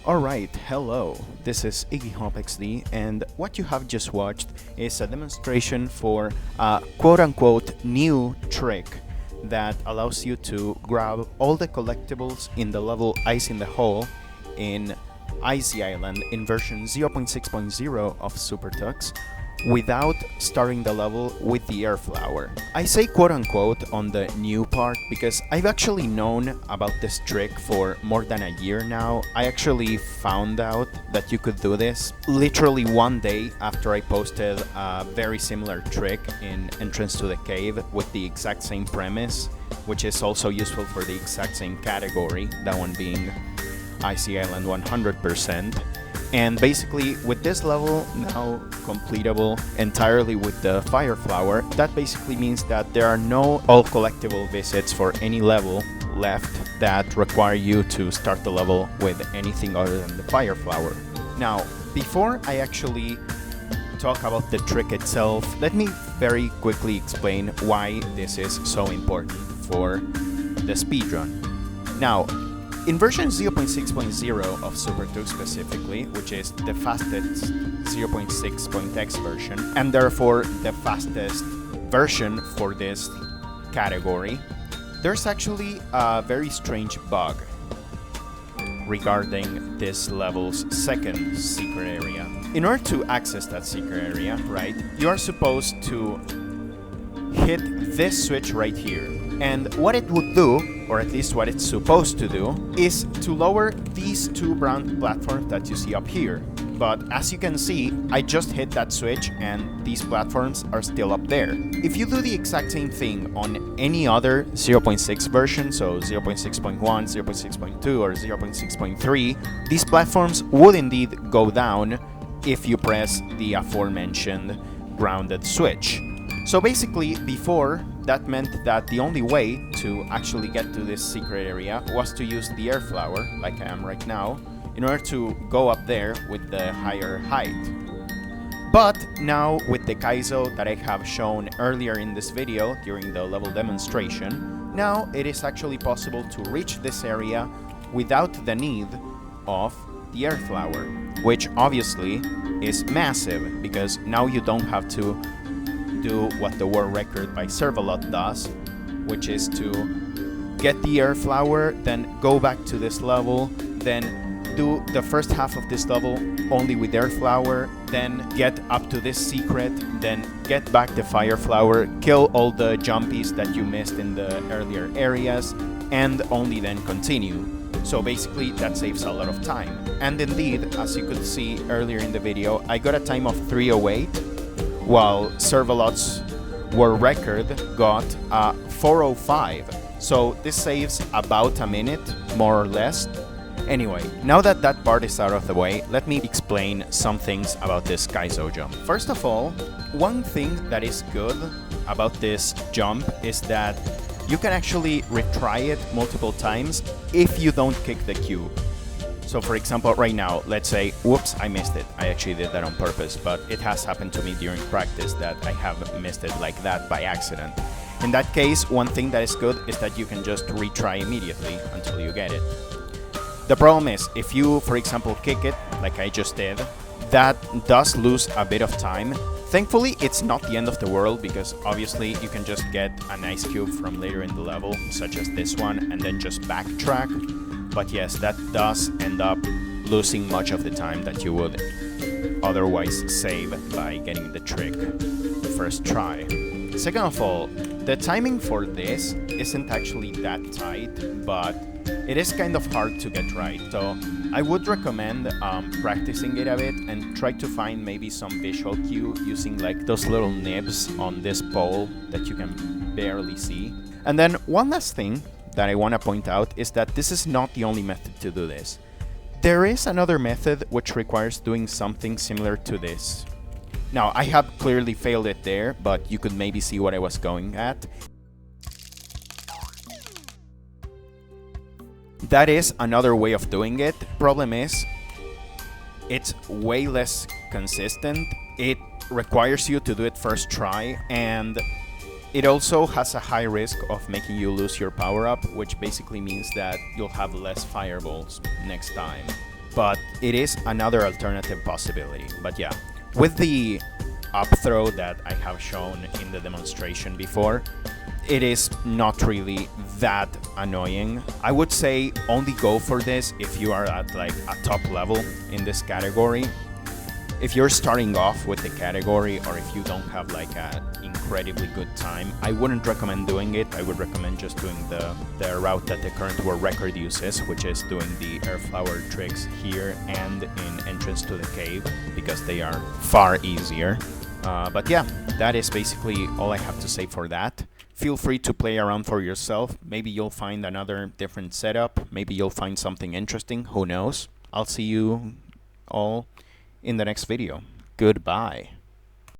Alright, hello, this is XD, and what you have just watched is a demonstration for a quote-unquote new trick that allows you to grab all the collectibles in the level Ice in the Hole in Icy Island in version 0.6.0 of SuperTux without starting the level with the air flower. I say quote-unquote on the new part because I've actually known about this trick for more than a year now. I actually found out that you could do this literally one day after I posted a very similar trick in Entrance to the Cave with the exact same premise, which is also useful for the exact same category, that one being Icy Island 100%. And basically, with this level now completable entirely with the Fire Flower, that basically means that there are no all collectible visits for any level left that require you to start the level with anything other than the Fire Flower. Now, before I actually talk about the trick itself, let me very quickly explain why this is so important for the speedrun. Now, in version 0.6.0 of SuperTux specifically, which is the fastest 0.6.x version, and therefore the fastest version for this category, there's actually a very strange bug regarding this level's second secret area. In order to access that secret area, right, you are supposed to hit this switch right here. And what it would do, or at least what it's supposed to do, is to lower these two brown platforms that you see up here. But as you can see, I just hit that switch and these platforms are still up there. If you do the exact same thing on any other 0.6 version, so 0.6.1, 0.6.2, or 0.6.3, these platforms would indeed go down if you press the aforementioned grounded switch. So basically, before, that meant that the only way to actually get to this secret area was to use the air flower, like I am right now, in order to go up there with the higher height. But now, with the Kaizo that I have shown earlier in this video during the level demonstration, now it is actually possible to reach this area without the need of the air flower, which obviously is massive, because now you don't have to do what the world record by Servalot does, which is to get the air flower, then go back to this level, then do the first half of this level only with air flower, then get up to this secret, then get back the fire flower, kill all the jumpies that you missed in the earlier areas, and only then continue. So basically that saves a lot of time. And indeed, as you could see earlier in the video, I got a time of 3:08, while Servalot's world record got 4:05. So this saves about a minute, more or less. Anyway, now that that part is out of the way, let me explain some things about this Kaizo jump. First of all, one thing that is good about this jump is that you can actually retry it multiple times if you don't kick the cube. So for example, right now, let's say, whoops, I missed it. I actually did that on purpose, but it has happened to me during practice that I have missed it like that by accident. In that case, one thing that is good is that you can just retry immediately until you get it. The problem is, if you, for example, kick it, like I just did, that does lose a bit of time. Thankfully, it's not the end of the world, because obviously you can just get an ice cube from later in the level, such as this one, and then just backtrack. But yes, that does end up losing much of the time that you would otherwise save by getting the trick the first try. Second of all, the timing for this isn't actually that tight, but it is kind of hard to get right. So I would recommend practicing it a bit and try to find maybe some visual cue using like those little nibs on this pole that you can barely see. And then one last thing that I want to point out is that this is not the only method to do this. There is another method which requires doing something similar to this. Now, I have clearly failed it there, but you could maybe see what I was going at. That is another way of doing it. Problem is, it's way less consistent. It requires you to do it first try, and it also has a high risk of making you lose your power-up, which basically means that you'll have less fireballs next time. but it is another alternative possibility. But yeah, with the up throw that I have shown in the demonstration before, it is not really that annoying. I would say only go for this if you are at like a top level in this category. If you're starting off with the category, or if you don't have like an incredibly good time, I wouldn't recommend doing it. I would recommend just doing the route that the current world record uses, which is doing the air flower tricks here and in entrance to the cave, because they are far easier. But yeah, that is basically all I have to say for that. Feel free to play around for yourself. Maybe you'll find another different setup. Maybe you'll find something interesting. Who knows? I'll see you all in the next video. Goodbye.